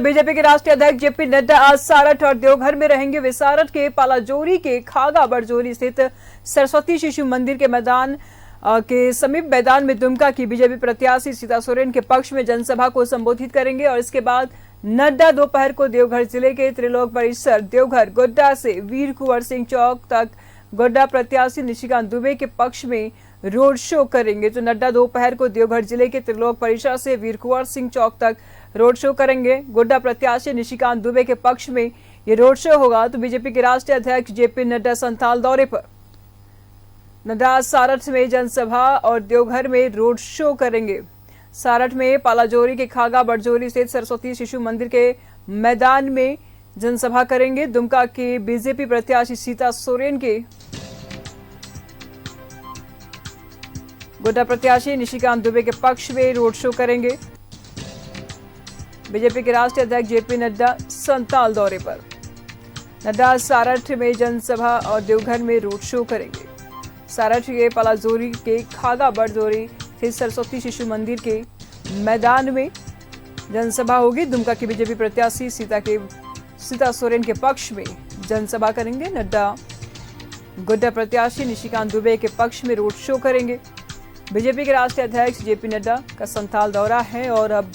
BJP के राष्ट्रीय अध्यक्ष जेपी नड्डा आज सारठ और देवघर में रहेंगे। वे सारठ के पालाजोरी के खागा बड़जोरी स्थित सरस्वती शिशु मंदिर के मैदान के समीप मैदान में दुमका की बीजेपी प्रत्याशी सीता सोरेन के पक्ष में जनसभा को संबोधित करेंगे और इसके बाद नड्डा दोपहर को देवघर जिले के त्रिलोक परिसर देवघर गोड्डा से वीर कुंवर सिंह चौक तक गोड्डा प्रत्याशी निशिकांत दुबे के पक्ष में रोड शो करेंगे। तो नड्डा दोपहर को देवघर जिले के त्रिलोक परिसर से वीर कुंवर सिंह चौक तक रोड शो करेंगे। गोड्डा प्रत्याशी निशिकांत दुबे के पक्ष में ये रोड शो होगा। तो बीजेपी के राष्ट्रीय अध्यक्ष जेपी नड्डा संथाल दौरे पर। नड्डा सारठ में जनसभा और देवघर में रोड शो करेंगे। सारठ में पालाजोरी के खागा बड़जोरी स्थित सरस्वती शिशु मंदिर के मैदान में जनसभा करेंगे। दुमका के बीजेपी प्रत्याशी सीता सोरेन के गोड्डा प्रत्याशी निशिकांत दुबे के पक्ष में रोड शो करेंगे। बीजेपी के राष्ट्रीय अध्यक्ष जेपी नड्डा संताल दौरे पर। नड्डा सारठ में जनसभा और देवघर में रोड शो करेंगे। सारठ के पालाजोरी के खागा बड़जोरी स्थित सरस्वती शिशु मंदिर के मैदान में जनसभा होगी। दुमका की बीजेपी प्रत्याशी सीता सोरेन के पक्ष में जनसभा करेंगे। नड्डा गोड्डा प्रत्याशी निशिकांत दुबे के पक्ष में रोड शो करेंगे। बीजेपी के राष्ट्रीय अध्यक्ष जेपी नड्डा का संथाल दौरा है और अब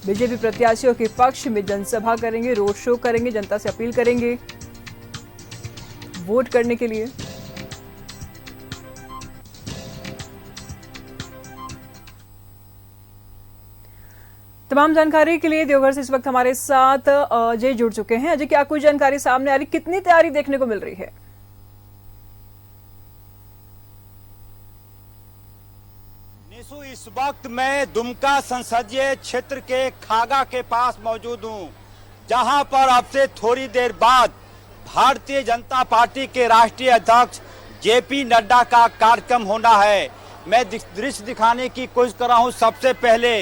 बीजेपी प्रत्याशियों के पक्ष में जनसभा करेंगे, रोड शो करेंगे, जनता से अपील करेंगे वोट करने के लिए। तमाम जानकारी के लिए देवघर से इस वक्त हमारे साथ अजय जुड़ चुके हैं। अजय, क्या कोई जानकारी सामने आ रही, कितनी तैयारी देखने को मिल रही है? इस वक्त मैं दुमका संसदीय क्षेत्र के खागा के पास मौजूद हूं, जहां पर अब से थोड़ी देर बाद भारतीय जनता पार्टी के राष्ट्रीय अध्यक्ष जेपी नड्डा का कार्यक्रम होना है। मैं दृश्य दिखाने की कोशिश कर रहा हूं। सबसे पहले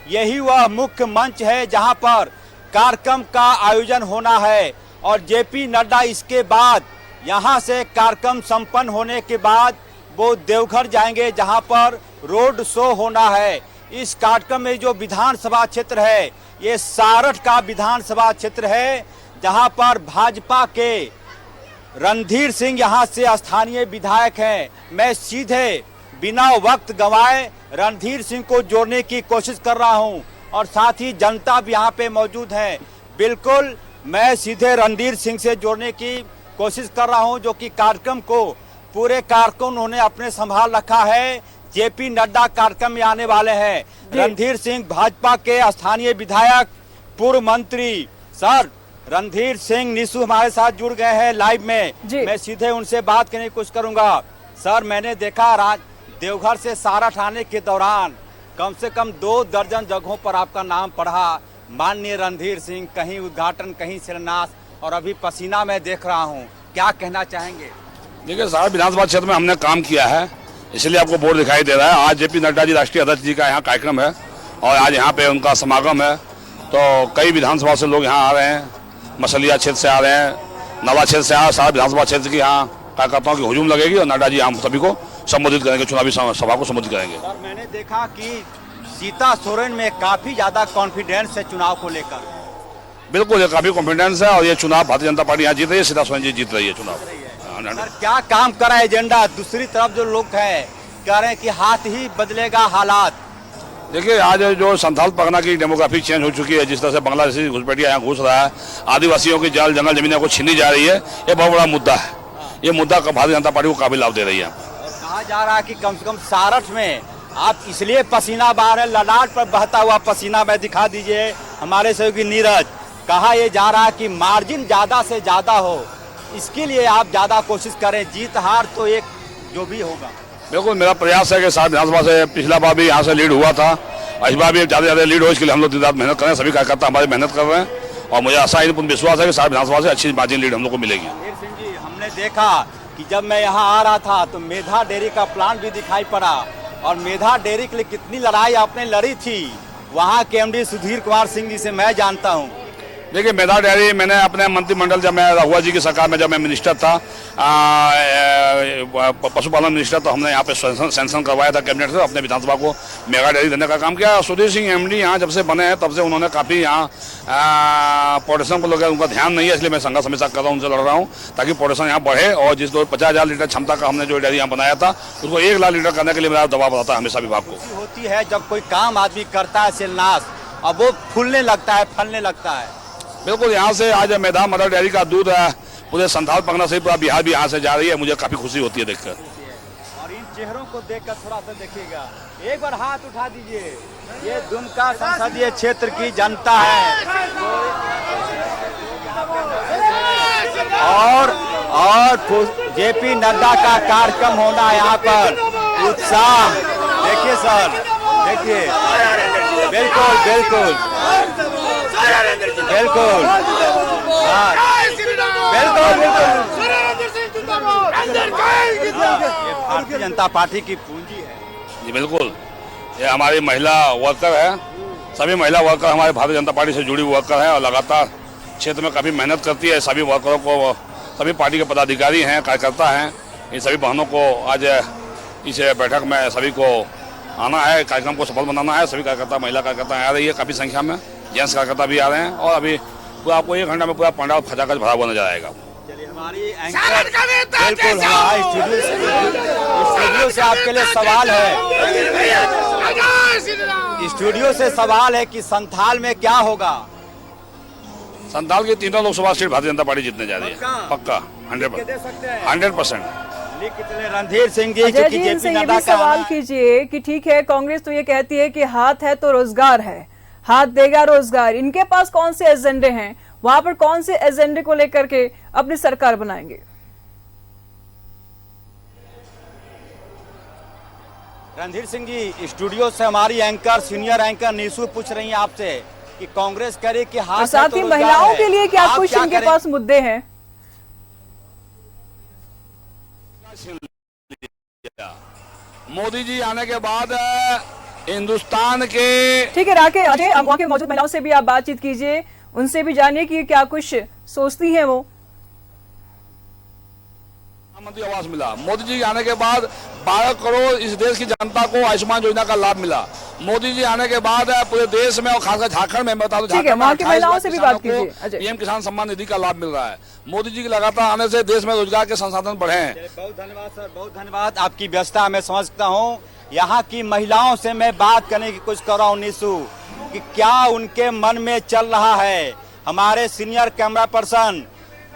यही वह मुख्य मंच है जहां पर कार्यक्रम का आयोजन होना है और जेपी नड्डा इसके बाद यहां से कार्यक्रम संपन्न होने के बाद वो देवघर जाएंगे, जहां पर रोड शो होना है। इस कार्यक्रम में जो विधानसभा क्षेत्र है, ये सारठ का विधानसभा क्षेत्र है, जहां पर भाजपा के रणधीर सिंह यहां से स्थानीय विधायक हैं। मैं सीधे बिना वक्त गंवाए रणधीर सिंह को जोड़ने की कोशिश कर रहा हूं और साथ ही जनता भी यहां पे मौजूद है। बिल्कुल मैं सीधे रणधीर सिंह से जोड़ने की कोशिश कर रहा हूं, जो कि कार्यक्रम को पूरे कार्यक्रम उन्होंने अपने संभाल रखा है। जेपी नड्डा कार्यक्रम में आने वाले हैं। रणधीर सिंह भाजपा के स्थानीय विधायक, पूर्व मंत्री सर रणधीर सिंह निशु हमारे साथ जुड़ गए हैं लाइव में। मैं सीधे उनसे बात करने की कोशिश करूंगा। सर, मैंने देखा देवघर से सारठ आने के दौरान कम से कम 2 दर्जन जगहों पर आपका नाम पढ़ा। माननीय रणधीर सिंह, कहीं उद्घाटन, कहीं शिलान्यास, और अभी पसीना में देख रहा हूँ। क्या कहना चाहेंगे? देखिए, सारठ विधानसभा क्षेत्र में हमने काम किया है, इसलिए आपको बोर्ड दिखाई दे रहा है। आज जेपी नड्डा जी राष्ट्रीय अध्यक्ष जी का यहाँ कार्यक्रम है और आज यहाँ पे उनका समागम है। तो कई विधानसभा से लोग यहाँ आ रहे हैं, मसलिया क्षेत्र से आ रहे हैं, नवा क्षेत्र से आ रहे हैं। सारठ विधानसभा क्षेत्र की यहाँ कार्यकर्ताओं की हुजूम लगेगी और नड्डा जी हम सभी को संबोधित करेंगे, चुनावी सभा को संबोधित करेंगे। सर, मैंने देखा कि सीता सोरेन में काफी ज्यादा कॉन्फिडेंस है चुनाव को लेकर। बिल्कुल, ये काफी कॉन्फिडेंस है और ये चुनाव भारतीय जनता पार्टी यहाँ जीत रही है, सीता सोरेन जी जीत रही है चुनाव। सर, क्या काम करा है एजेंडा? दूसरी तरफ जो लोग हैं कह रहे हैं कि हाथ ही बदलेगा हालात। देखिए, आज जो संथाल परगना की डेमोग्राफी चेंज हो चुकी है, जिस तरह से बांग्लादेशी घुसपैठिया यहाँ घुस रहा है, आदिवासियों की जंगल जमीनों को छीनी जा रही है, ये बहुत बड़ा मुद्दा है। ये मुद्दा भारतीय जनता पार्टी को काफी लाभ दे रही है। कहा जा रहा है कि कम से कम सारठ में आप इसलिए पसीना बहा रहे, ललाट पर बहता हुआ पसीना में दिखा दीजिए हमारे सहयोगी नीरज। कहा यह जा रहा है कि मार्जिन ज्यादा से ज्यादा हो, इसके लिए आप ज्यादा कोशिश करें। जीत हार तो एक जो भी होगा। बिल्कुल, मेरा प्रयास है कि सारठ विधानसभा से पिछला बार भी यहाँ से लीड हुआ था, इस बार भी ज्यादा लीड हो, इसके लिए हम लोग दिन रात मेहनत करें। सभी कार्यकर्ता हमारी मेहनत कर रहे हैं और मुझे आशा है, पूर्ण विश्वास है कि सारठ विधानसभा से अच्छी मार्जिन लीड हम लोग को मिलेगी। सिंह जी, हमने देखा कि जब मैं यहाँ आ रहा था तो मेधा डेयरी का प्लांट भी दिखाई पड़ा और मेधा डेयरी के लिए कितनी लड़ाई आपने लड़ी थी। वहाँ के एमडी सुधीर कुमार सिंह जी से मैं जानता हूँ। देखिए मेधा डेयरी मैंने अपने मंत्रिमंडल जब मैं रघुआ जी की सरकार में जब मैं मिनिस्टर था पशुपालन मिनिस्टर, तो हमने यहाँ पे सैंक्शन करवाया था कैबिनेट से अपने विधानसभा को मेगा डेयरी देने का काम किया। सुधीर सिंह एमडी यहाँ जब से बने हैं तब से उन्होंने काफ़ी यहाँ प्रोडक्शन को लेकर उनका ध्यान नहीं है, इसलिए मैं संघर्ष हमेशा कर रहा हूँ, उनसे लड़ रहा हूँ ताकि प्रोडक्शन यहाँ बढ़े। और जिस 50,000 लीटर क्षमता का हमने जो डेयरी यहाँ बनाया था उसको 1 लाख लीटर करने के लिए मेरा दबाव रहता है हमेशा विभाग को। होती है जब कोई काम आदमी करता है शिलान्यास, अब वो फूलने लगता है, फलने लगता है। बिल्कुल, यहाँ से आज मेधा मदर डेयरी का दूध पूरे संथाल पगना से पूरा बिहार भी यहाँ से जा रही है, मुझे काफी खुशी होती है देखकर। और इन चेहरों को देखकर थोड़ा सा देखिएगा, एक बार हाथ उठा दीजिए। ये दुमका संसदीय क्षेत्र की जनता है और जेपी नड्डा का कार्यक्रम होना यहाँ पर उत्साह देखिए सर, देखिए बिल्कुल बिल्कुल बिल्कुल भारतीय जनता पार्टी की पूंजी है जी। बिल्कुल, ये हमारी महिला वर्कर है, सभी महिला वर्कर हमारे भारतीय जनता पार्टी से जुड़ी वर्कर है और लगातार क्षेत्र में काफ़ी मेहनत करती है। सभी वर्करों को, सभी पार्टी के पदाधिकारी हैं, कार्यकर्ता हैं, इन सभी बहनों को आज इस बैठक में सभी को आना है, कार्यक्रम को सफल बनाना है। सभी कार्यकर्ता, महिला कार्यकर्ता आ रही है काफ़ी संख्या में, जेंट्स कार्यकर्ता भी आ रहे हैं और अभी पूरा आपको 1 घंटा में पूरा पंडाल खचाखच भरा हुआ नजर आएगा। चलिए हमारी एंकर बिल्कुल हमारे स्टूडियो से आपके लिए सवाल है, स्टूडियो से सवाल है कि संथाल में क्या होगा? संथाल की 3 लोकसभा सीट भारतीय जनता पार्टी जीतने जा रही है, पक्का 100%। रणधीर सिंह जी, अजय जी इनसे ये भी सवाल कीजिए कि ठीक है, कांग्रेस तो ये कहती है कि हाथ है तो रोजगार है, हाथ देगा रोजगार, इनके पास कौन से एजेंडे हैं, वहां पर कौन से एजेंडे को लेकर के अपनी सरकार बनाएंगे? रणधीर सिंह जी, स्टूडियो से हमारी एंकर, सीनियर एंकर नीसू पूछ रही है आपसे कि कांग्रेस करे कि हाथ, साथ ही महिलाओं के लिए क्या कुछ इनके पास मुद्दे हैं? मोदी जी आने के बाद हिंदुस्तान के, ठीक है राकेश, आप वहाँ के मौजूद महिलाओं से भी आप बातचीत कीजिए, उनसे भी जानिए कि क्या कुछ सोचती हैं वो। प्रधानमंत्री आवास मिला, मोदी जी आने के बाद 12 करोड़ इस देश की जनता को आयुष्मान योजना का लाभ मिला। मोदी जी आने के बाद पूरे देश में और खासकर झारखंड में, मैं बता दूं, वहाँ की महिलाओं से भी बात कीजिए। पीएम किसान सम्मान निधि का लाभ मिल रहा है। मोदी जी के लगातार आने से देश में रोजगार के संसाधन बढ़े हैं। बहुत धन्यवाद सर, बहुत धन्यवाद। आपकी व्यवस्था मैं समझता हूँ। यहाँ की महिलाओं से मैं बात करने की कोशिश कर रहा हूँ नीसू, कि क्या उनके मन में चल रहा है। हमारे सीनियर कैमरा पर्सन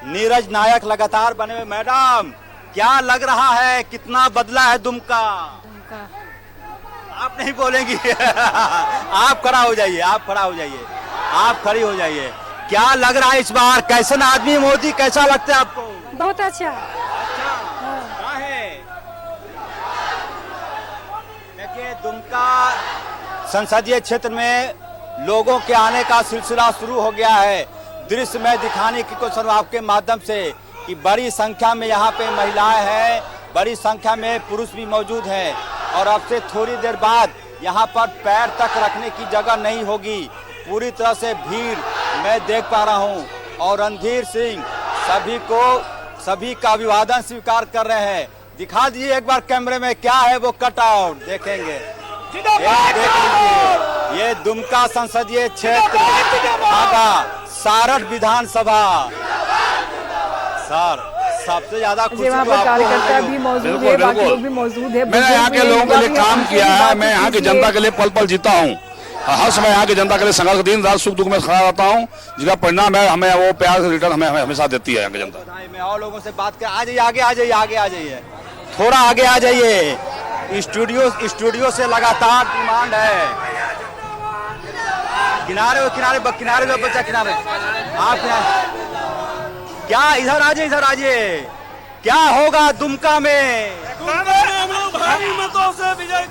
नीरज नायक लगातार बने हुए। मैडम, क्या लग रहा है, कितना बदला है दुमका? आप नहीं बोलेंगी आप खड़ा हो जाइए, आप खड़ा हो जाइए, आप खड़ी हो जाइए। क्या लग रहा है इस बार, कैसे आदमी मोदी, कैसा लगता है आपको? बहुत अच्छा। देखिए, दुमका संसदीय क्षेत्र में लोगों के आने का सिलसिला शुरू हो गया है। दृश्य में दिखाने की कोशिश आपके माध्यम से कि बड़ी संख्या में यहाँ पे महिलाएं हैं, बड़ी संख्या में पुरुष भी मौजूद हैं और अब से थोड़ी देर बाद यहाँ पर पैर तक रखने की जगह नहीं होगी। पूरी तरह से भीड़ मैं देख पा रहा हूँ और रणधीर सिंह सभी का अभिवादन स्वीकार कर रहे हैं। दिखा दीजिए एक बार कैमरे में, क्या है वो कटआउट, देखेंगे। देख लीजिए, ये दुमका संसदीय क्षेत्र का सारठ विधानसभा। सर, सबसे ज्यादा खुशी वहाँ पर कार्यकर्ता भी मौजूद है, बाकी लोग भी मौजूद है। मैंने यहाँ के लोगों के लिए काम किया है, मैं यहाँ की जनता के लिए पल पल जीता हूँ, हर समय यहाँ की जनता के लिए संघर्ष, दिन रात सुख दुख में खड़ा रहता हूँ, जिसका परिणाम है हमें वो प्यार से रिटर्न हमें हमेशा देती है यहाँ की जनता। मैं और लोगों से बात कर, आ जाइए, आगे आ जाइए, आगे आ जाइए, थोड़ा आगे आ जाइए। स्टूडियो से लगातार डिमांड है। किनारे पे बच्चा, किनारे आप क्या, इधर आ जाइए, इधर आ जाइए। क्या होगा दुमका में? भारी मतों से विजय।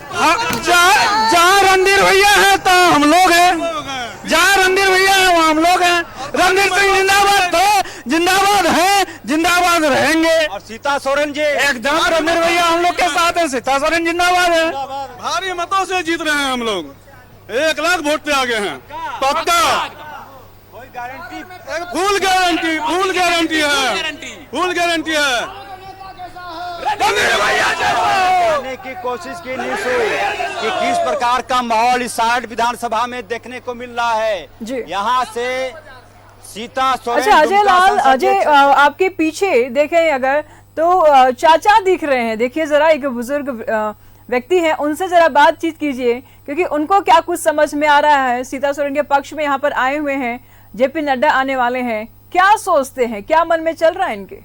जहाँ रणधीर भैया है तो हम लोग हैं, जहाँ रणधीर भैया है वहाँ हम लोग हैं। रणधीर सिंह जिंदाबाद थे, जिंदाबाद हैं, जिंदाबाद रहेंगे। और सीता सोरेन जी एकदम रणधीर भैया हम लोग के साथ हैं, सीता सोरेन जिंदाबाद है। भारी मतों से जीत रहे हैं हम लोग, 1 लाख वोट पे आगे हैं, पक्का। कोई guarantee full guarantee, full guarantee है, फुल गारंटी है। करने की कोशिश की निशु कि किस प्रकार का माहौल इस सारण विधानसभा में देखने को मिल रहा है। जी। यहाँ से सीता सोरेन अच्छा अजय दुमका लाल, संसदीय अजय आपके पीछे देखें अगर तो चाचा दिख रहे हैं, देखिए जरा एक बुजुर्ग व्यक्ति हैं, उनसे जरा बातचीत कीजिए क्योंकि उनको क्या कुछ समझ में आ रहा है। सीता सोरेन के पक्ष में यहाँ पर आए हुए हैं, जेपी नड्डा आने वाले हैं, क्या सोचते हैं, क्या मन में चल रहा है इनके?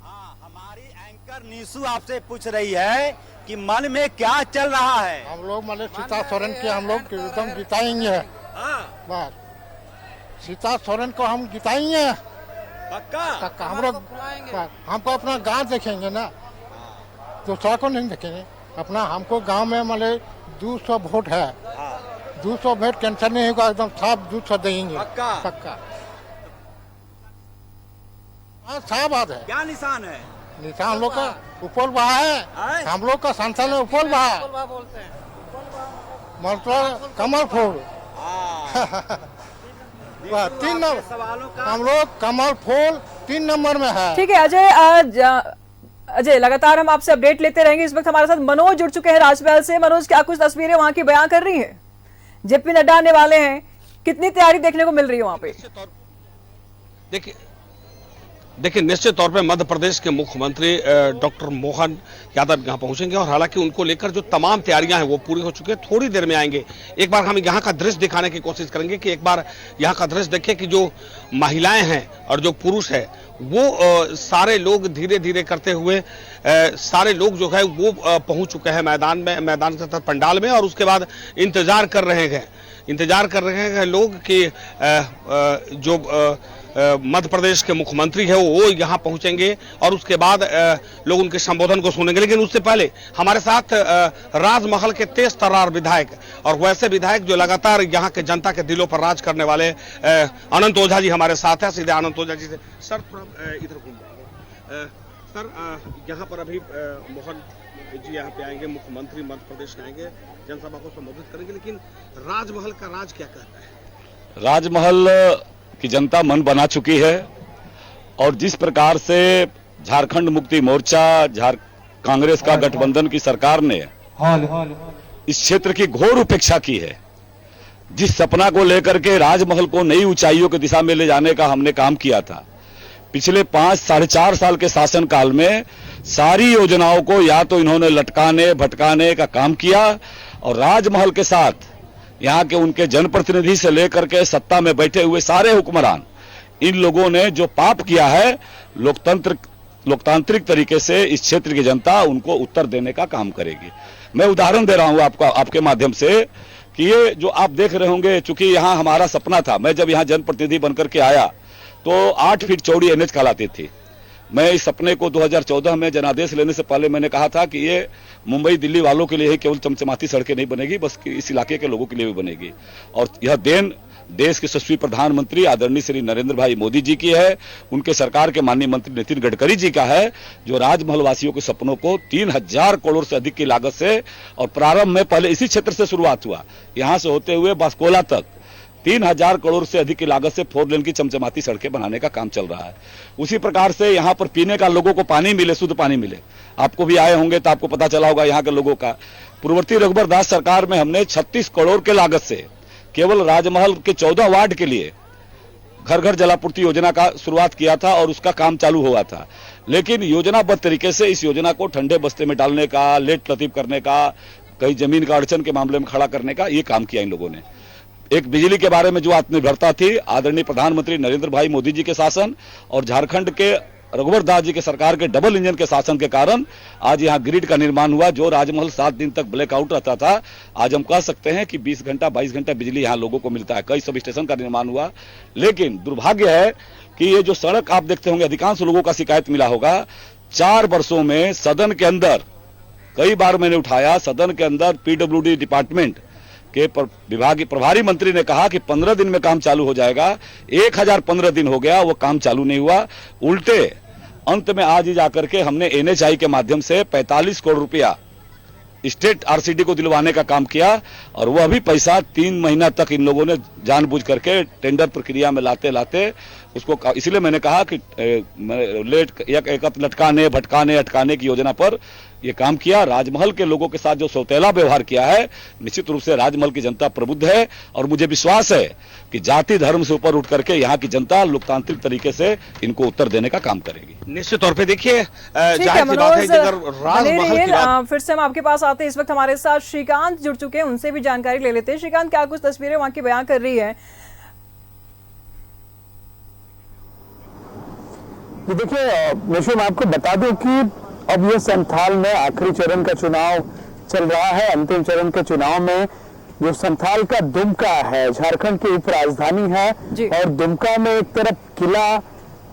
हाँ, हमारी एंकर निशु आपसे पूछ रही है कि मन में क्या चल रहा है। हम लोग मतलब सीता सोरेन के हम लोग एकदम जिताएंगे। बस सीता सोरेन को हम जिताएंगे पक्का। हम लोग हमको अपना गांव देखेंगे ना, दूसरा को नहीं देखेंगे अपना। हमको गांव में मतलब 200 वोट है, 200 वोट कैंसर नहीं होगा, एकदम साफ 200 देंगे पक्का। हाँ साफ बात है। क्या निशान है? निशान हम लोग का उपल बहा है, हम लोग का संसद में उपल बहा मतलब कमल फूल। 3 नंबर सवालों का हम लोग कमल फूल 3 नंबर में है। ठीक है अजय लगातार हम आपसे अपडेट लेते रहेंगे। इस वक्त हमारे साथ मनोज जुड़ चुके हैं राजमहल से। मनोज, क्या कुछ तस्वीरें वहां की बयां कर रही हैं? जेपी नड्डा आने वाले हैं, कितनी तैयारी देखने को मिल रही है वहां पे? देखिए निश्चित तौर पे मध्य प्रदेश के मुख्यमंत्री डॉक्टर मोहन यादव यहाँ पहुंचेंगे और हालांकि उनको लेकर जो तमाम तैयारियां हैं वो पूरी हो चुकी है, थोड़ी देर में आएंगे। एक बार हम यहाँ का दृश्य दिखाने की कोशिश करेंगे कि एक बार यहाँ का दृश्य देखें कि जो महिलाएं हैं और जो पुरुष है वो सारे लोग धीरे धीरे करते हुए सारे लोग जो है वो पहुंच चुके हैं मैदान के पंडाल में, और उसके बाद इंतजार कर रहे हैं लोग कि जो मध्य प्रदेश के मुख्यमंत्री है वो यहाँ पहुंचेंगे और उसके बाद लोग उनके संबोधन को सुनेंगे। लेकिन उससे पहले हमारे साथ राजमहल के तेज तर्रार विधायक और वैसे विधायक जो लगातार यहाँ के जनता के दिलों पर राज करने वाले अनंत ओझा जी हमारे साथ हैं। सीधे अनंत ओझा जी से सर थोड़ा इधर घूम जाएंगे। सर यहाँ पर अभी मोहन जी यहाँ पे आएंगे, मुख्यमंत्री मध्य प्रदेश आएंगे, जनसभा को संबोधित करेंगे, लेकिन राजमहल का राज क्या कहता है? राजमहल की जनता मन बना चुकी है और जिस प्रकार से झारखंड मुक्ति मोर्चा कांग्रेस का गठबंधन की सरकार ने इस क्षेत्र की घोर उपेक्षा की है, जिस सपना को लेकर के राजमहल को नई ऊंचाइयों की दिशा में ले जाने का हमने काम किया था, पिछले 5-4.5 साल के शासन काल में सारी योजनाओं को या तो इन्होंने लटकाने भटकाने का काम किया और राजमहल के साथ यहाँ के उनके जनप्रतिनिधि से लेकर के सत्ता में बैठे हुए सारे हुक्मरान, इन लोगों ने जो पाप किया है, लोकतांत्रिक तरीके से इस क्षेत्र की जनता उनको उत्तर देने का काम करेगी। मैं उदाहरण दे रहा हूं आपके माध्यम से कि ये जो आप देख रहे होंगे, चूंकि यहाँ हमारा सपना था, मैं जब यहाँ जनप्रतिनिधि बनकर के आया तो 8 फीट चौड़ी एनएच कहलाती थी। मैं इस सपने को 2014 में जनादेश लेने से पहले मैंने कहा था कि ये मुंबई दिल्ली वालों के लिए ही केवल चमचमाती सड़कें नहीं बनेगी, बस इस इलाके के लोगों के लिए भी बनेगी। और यह देन देश के यशस्वी प्रधानमंत्री आदरणीय श्री नरेंद्र भाई मोदी जी की है, उनके सरकार के माननीय मंत्री नितिन गडकरी जी का है, जो राजमहल वासियों के सपनों को 3000 करोड़ से अधिक की लागत से, और प्रारंभ में पहले इसी क्षेत्र से शुरुआत हुआ, यहां से होते हुए बास्कोला तक 3000 करोड़ से अधिक की लागत से 4 लेन की चमचमाती सड़कें बनाने का काम चल रहा है। उसी प्रकार से यहाँ पर पीने का लोगों को पानी मिले, शुद्ध पानी मिले। आपको भी आए होंगे तो आपको पता चला होगा यहाँ के लोगों का। पूर्ववर्ती रघुवर दास सरकार में हमने 36 करोड़ के लागत से केवल राजमहल के 14 वार्ड के लिए घर घर जलापूर्ति योजना का शुरुआत किया था और उसका काम चालू हुआ था। लेकिन योजनाबद्ध तरीके से इस योजना को ठंडे बस्ते में डालने का, लेट लतीफ करने का, कहीं जमीन का अड़चन के मामले में खड़ा करने का ये काम किया इन लोगों ने। एक बिजली के बारे में जो आत्मनिर्भरता थी, आदरणीय प्रधानमंत्री नरेंद्र भाई मोदी जी के शासन और झारखंड के रघुवर दास जी के सरकार के डबल इंजन के शासन के कारण आज यहाँ ग्रिड का निर्माण हुआ। जो राजमहल 7 दिन तक ब्लैकआउट रहता था, आज हम कह सकते हैं कि 20 घंटा 22 घंटा बिजली यहाँ लोगों को मिलता है। कई सब स्टेशन का निर्माण हुआ। लेकिन दुर्भाग्य है कि ये जो सड़क आप देखते होंगे, अधिकांश लोगों का शिकायत मिला होगा, 4 वर्षों में सदन के अंदर कई बार मैंने उठाया, सदन के अंदर पीडब्ल्यूडी डिपार्टमेंट के विभागीय प्रभारी मंत्री ने कहा कि 15 दिन में काम चालू हो जाएगा। 1015 दिन हो गया, वो काम चालू नहीं हुआ। उल्टे अंत में आज ही जाकर के हमने एनएचआई के माध्यम से 45 करोड़ रुपया स्टेट आरसीडी को दिलवाने का काम किया और वह भी पैसा 3 महीना तक इन लोगों ने जानबूझ करके टेंडर प्रक्रिया में लाते लाते उसको, इसलिए मैंने कहा कि एक लटकाने भटकाने अटकाने की योजना पर ये काम किया। राजमहल के लोगों के साथ जो सौतेला व्यवहार किया है, निश्चित रूप से राजमहल की जनता प्रबुद्ध है और मुझे विश्वास है कि जाति धर्म से ऊपर उठ करके यहाँ की जनता लोकतांत्रिक तरीके से इनको उत्तर देने का काम करेगी। निश्चित तौर पे देखिए, ठीक है मनोज, फिर से हम आपके पास आते हैं। इस वक्त हमारे साथ श्रीकांत जुड़ चुके हैं, उनसे भी जानकारी ले लेते हैं। श्रीकांत, क्या कुछ तस्वीरें वहां की बयां कर रही है? देखिए निशु, मैं आपको बता दूं कि अब ये संथाल में आखिरी चरण का चुनाव चल रहा है। अंतिम चरण के चुनाव में जो संथाल का दुमका है, झारखंड की उप राजधानी है और दुमका में एक तरफ किला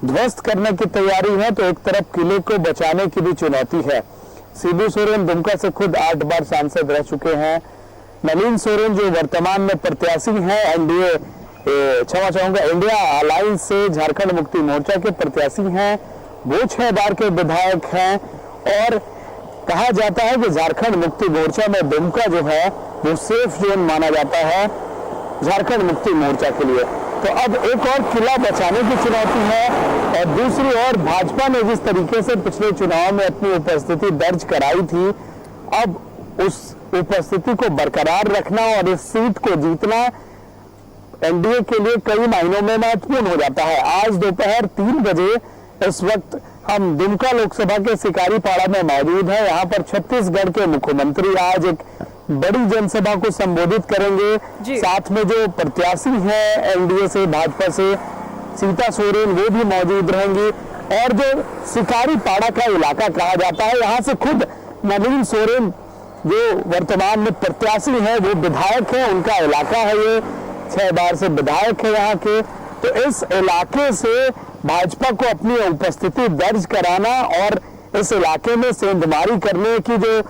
ध्वस्त करने की तैयारी है तो एक तरफ किले को बचाने की भी चुनौती है। शिबू सोरेन दुमका से खुद 8 बार सांसद रह चुके हैं। नलिन सोरेन जो वर्तमान में प्रत्याशी हैं एनडीए, क्षमा चाहूंगा, इंडिया अलायंस से झारखंड मुक्ति मोर्चा के प्रत्याशी हैं, वो 6 बार के विधायक हैं और कहा जाता है कि झारखंड मुक्ति मोर्चा में दुमका जो है वो सेफ जोन माना जाता है झारखंड मुक्ति मोर्चा के लिए। तो अब एक और किला बचाने की चुनौती है और दूसरी ओर भाजपा ने जिस तरीके से पिछले चुनाव में अपनी उपस्थिति दर्ज कराई थी, अब उस उपस्थिति को बरकरार रखना और इस सीट को जीतना एनडीए के लिए कई मायनों में महत्वपूर्ण हो जाता है। आज दोपहर 3 बजे इस वक्त हम दुमका लोकसभा के सिकारीपाड़ा में मौजूद हैं। यहाँ पर छत्तीसगढ़ के मुख्यमंत्री आज एक बड़ी जनसभा को संबोधित करेंगे। साथ में जो प्रत्याशी हैं एनडीए से, भाजपा से, सीता सोरेन, वो भी मौजूद रहेंगी। और जो सिकारीपाड़ा का इलाका कहा जाता है, यहाँ से खुद नलिन सोरेन जो वर्तमान में प्रत्याशी है, वो विधायक है, उनका इलाका है, ये 6 बार से विधायक है यहाँ के। तो इस इलाके से भाजपा को अपनी उपस्थिति दर्ज कराना और इस इलाके में सेंधमारी करने की जो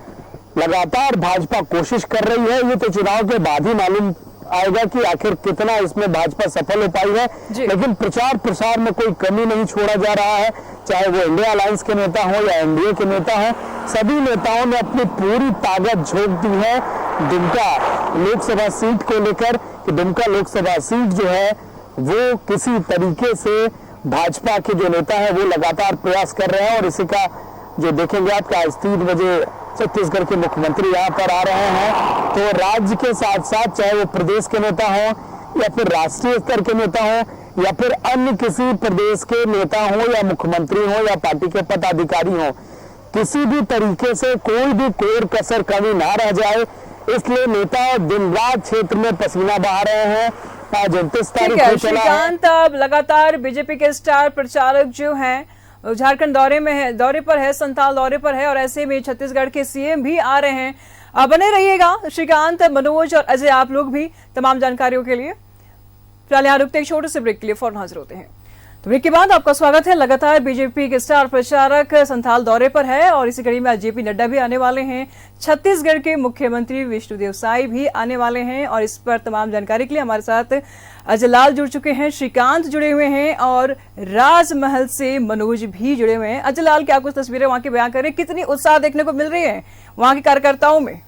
लगातार भाजपा कोशिश कर रही है, ये तो चुनाव के बाद ही मालूम आएगा कि आखिर कितना इसमें भाजपा सफल हो पाई है। लेकिन प्रचार प्रसार में कोई कमी नहीं छोड़ा जा रहा है, चाहे वो इंडिया अलायंस के नेता हो या एनडीए के नेता हो। सभी नेताओं ने अपनी पूरी ताकत झोंक दी है दुमका लोकसभा सीट को लेकर कि दुमका लोकसभा सीट जो है वो किसी तरीके से भाजपा के जो नेता है वो लगातार प्रयास कर रहे हैं। और इसी का जो देखेंगे आप, आज 3 बजे छत्तीसगढ़ के मुख्यमंत्री यहाँ पर आ रहे हैं, तो राज्य के साथ साथ चाहे वो प्रदेश के नेता हो या फिर राष्ट्रीय स्तर के नेता हो या फिर अन्य किसी प्रदेश के नेता हो या मुख्यमंत्री हो या पार्टी के पदाधिकारी हो, किसी भी तरीके से कोई भी कोर कसर कमी ना रह जाए, इसलिए नेता दिन रात क्षेत्र में पसीना बहा रहे हैं। आज 29 तारीख को चला है। श्रीकांत, अब लगातार बीजेपी के स्टार प्रचारक जो हैं झारखंड दौरे पर है, संथाल दौरे पर है और ऐसे में छत्तीसगढ़ के सीएम भी आ रहे हैं। अब बने रहिएगा श्रीकांत, मनोज और अजय, आप लोग भी तमाम जानकारियों के लिए। फिलहाल यहाँ रुकते एक छोटे से ब्रेक के लिए फौरन हाजिर होते हैं। तो ब्रेक के बाद आपका स्वागत है। लगातार बीजेपी के स्टार प्रचारक संथाल दौरे पर है और इसी कड़ी में आज जेपी नड्डा भी आने वाले हैं, छत्तीसगढ़ के मुख्यमंत्री विष्णुदेव साय भी आने वाले हैं और इस पर तमाम जानकारी के लिए हमारे साथ अजय लाल जुड़ चुके हैं, श्रीकांत जुड़े हुए हैं और राजमहल से मनोज भी जुड़े हुए हैं। अजय लाल, क्या कुछ तस्वीरें वहां की बयां करें, कितनी उत्साह देखने को मिल रही है वहां के कार्यकर्ताओं में?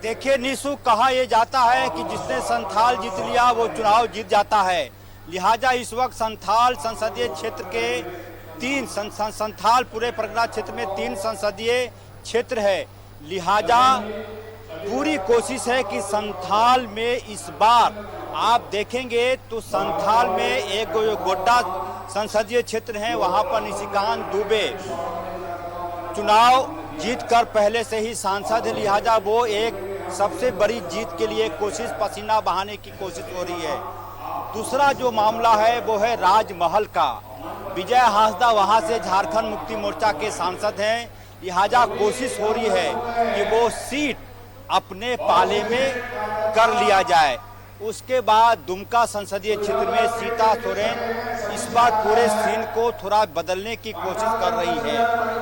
देखिए निशु, कहा यह जाता है कि जिसने संथाल जीत लिया वो चुनाव जीत जाता है। लिहाजा इस वक्त संथाल संसदीय क्षेत्र के 3 संथाल पूरे परगना क्षेत्र में 3 संसदीय क्षेत्र है। लिहाजा पूरी कोशिश है कि संथाल में इस बार आप देखेंगे तो संथाल में एक गोड्डा संसदीय क्षेत्र है, वहां पर निशिकांत दुबे चुनाव जीतकर पहले से ही सांसद है। लिहाजा वो एक सबसे बड़ी जीत के लिए कोशिश, पसीना बहाने की कोशिश हो रही है। दूसरा जो मामला है वो है राजमहल का। विजय हांसदा वहां से झारखंड मुक्ति मोर्चा के सांसद हैं, लिहाजा कोशिश हो रही है कि वो सीट अपने पाले में कर लिया जाए। उसके बाद दुमका संसदीय क्षेत्र में सीता सोरेन इस बार पूरे सीन को थोड़ा बदलने की कोशिश कर रही है।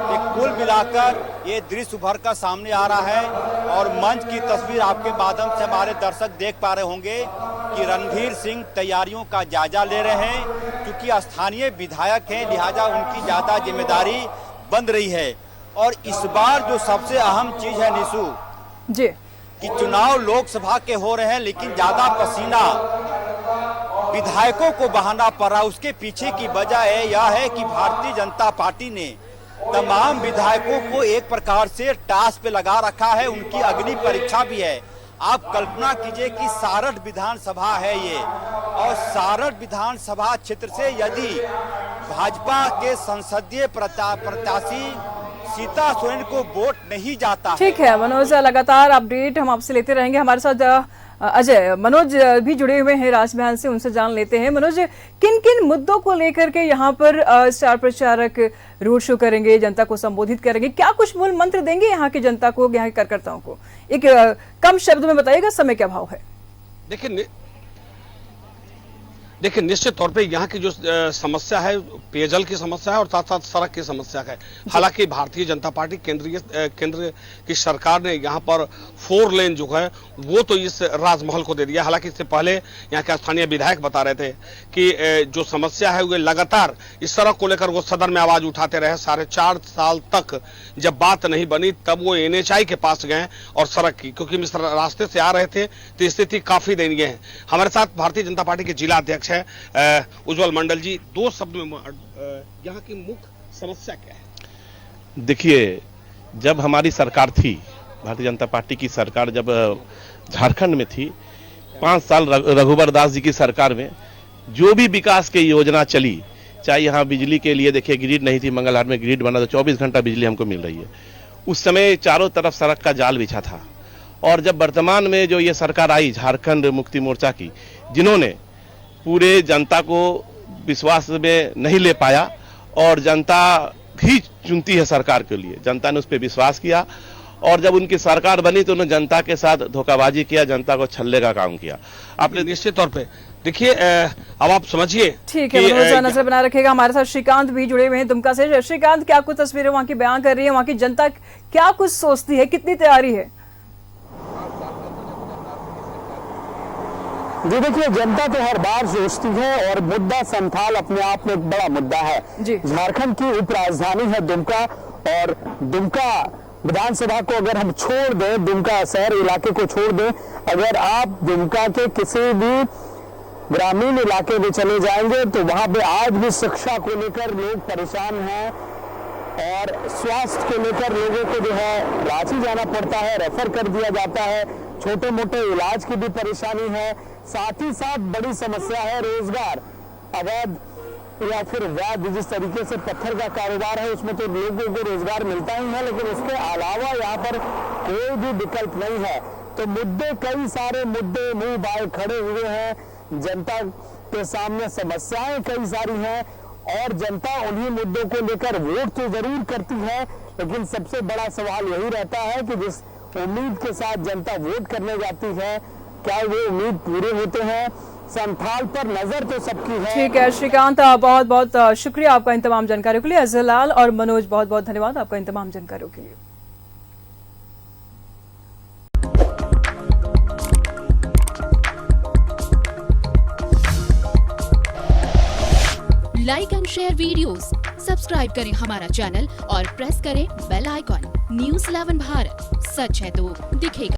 एक कुल मिलाकर ये दृश्य उभर कर सामने आ रहा है और मंच की तस्वीर आपके माध्यम से हमारे दर्शक देख पा रहे होंगे कि रणधीर सिंह तैयारियों का जायजा ले रहे हैं। क्योंकि स्थानीय विधायक हैं, लिहाजा उनकी ज्यादा जिम्मेदारी बन रही है। और इस बार जो सबसे अहम चीज है निशु जी कि चुनाव लोकसभा के हो रहे हैं, लेकिन ज्यादा पसीना विधायकों को बहाना पड़ रहा। उसके पीछे की वजह यह है कि भारतीय जनता पार्टी ने तमाम विधायकों को एक प्रकार से टास्क पे लगा रखा है, उनकी अग्नि परीक्षा भी है। आप कल्पना कीजिए कि सारठ विधानसभा है ये, और सारठ विधानसभा क्षेत्र से यदि भाजपा के संसदीय प्रत्याशी सीता सोरेन को वोट नहीं जाता है। ठीक है मनोज, लगातार अपडेट हम आपसे लेते रहेंगे। हमारे साथ अजय मनोज भी जुड़े हुए हैं राजमहल से, उनसे जान लेते हैं। मनोज, किन किन मुद्दों को लेकर के यहाँ पर स्टार प्रचारक रोड शो करेंगे, जनता को संबोधित करेंगे, क्या कुछ मूल मंत्र देंगे यहाँ की जनता को, यहाँ के कार्यकर्ताओं को? एक कम शब्द में बताइएगा, समय क्या भाव है? देखिए निश्चित तौर पे यहाँ की जो समस्या है पेयजल की समस्या है और साथ साथ सड़क की समस्या है। हालांकि भारतीय जनता पार्टी केंद्र की सरकार ने यहाँ पर 4 लेन जो है वो तो इस राजमहल को दे दिया। हालांकि इससे पहले यहाँ के स्थानीय विधायक बता रहे थे कि जो समस्या है वो लगातार इस सड़क को लेकर वो सदन में आवाज उठाते रहे। 4.5 साल तक जब बात नहीं बनी तब वो NHI के पास गए और सड़क की, क्योंकि इस रास्ते से आ रहे थे तो स्थिति काफी दयनीय है। हमारे साथ भारतीय जनता पार्टी के जिला अध्यक्ष है उज्जवल मंडल जी, 2 शब्द में यहाँ की मुख्य समस्या क्या है? देखिए, जब हमारी सरकार थी, भारतीय जनता पार्टी की सरकार जब झारखंड में थी, 5 साल रघुवर दास जी की सरकार में जो भी विकास की योजना चली, चाहे यहाँ बिजली के लिए देखिए ग्रिड नहीं थी, मंगलहाट में ग्रिड बना तो 24 घंटा बिजली हमको मिल रही है। उस समय चारों तरफ सड़क का जाल बिछा था। और जब वर्तमान में जो ये सरकार आई झारखंड मुक्ति मोर्चा की, जिन्होंने पूरे जनता को विश्वास में नहीं ले पाया और जनता ही चुनती है सरकार के लिए, जनता ने उस पर विश्वास किया और जब उनकी सरकार बनी तो उन्होंने जनता के साथ धोखाबाजी किया, जनता को छलने का काम किया। आपने निश्चित तौर पे देखिए, अब आप समझिए। ठीक है मनोज, नजर बना रखेगा। हमारे साथ श्रीकांत भी जुड़े हुए हैं दुमका से। श्रीकांत, क्या कुछ तस्वीरें वहाँ की बयान कर रही है, वहाँ की जनता क्या कुछ सोचती है, कितनी तैयारी है? जी देखिए, जनता तो हर बार सोचती है और मुद्दा संथाल अपने आप में एक बड़ा मुद्दा है। झारखंड की उपराजधानी है दुमका, और दुमका विधानसभा को अगर हम छोड़ दें, दुमका शहर इलाके को छोड़ दें, अगर आप दुमका के किसी भी ग्रामीण इलाके में चले जाएंगे तो वहां पे आज भी शिक्षा को लेकर लोग परेशान हैं और स्वास्थ्य को लेकर लोगों को जो है रांची जाना पड़ता है, रेफर कर दिया जाता है, छोटे मोटे इलाज की भी परेशानी है। साथ ही साथ बड़ी समस्या है रोजगार, अवैध या फिर वैध जिस तरीके से पत्थर का कारोबार है उसमें तो लोगों को रोजगार मिलता ही है, लेकिन उसके अलावा यहाँ पर कोई भी विकल्प नहीं है। तो मुद्दे, कई सारे मुद्दे मुंह बाए खड़े हुए हैं, जनता के सामने समस्याएं कई सारी हैं और जनता उन्हीं मुद्दों को लेकर वोट तो जरूर करती है, लेकिन सबसे बड़ा सवाल यही रहता है कि जिस उम्मीद के साथ जनता वोट करने जाती है, क्या वो उम्मीद पूरे होते हैं? संथाल पर नजर तो सबकी है। ठीक है श्रीकांत, बहुत बहुत शुक्रिया आपका इन तमाम जानकारियों के लिए। अजहलाल और मनोज, बहुत बहुत धन्यवाद आपका इन तमाम जानकारियों के लिए। Like and share videos, subscribe करें हमारा चैनल और प्रेस करें बेल आइकॉन। न्यूज़ 11 भारत, सच है तो दिखेगा।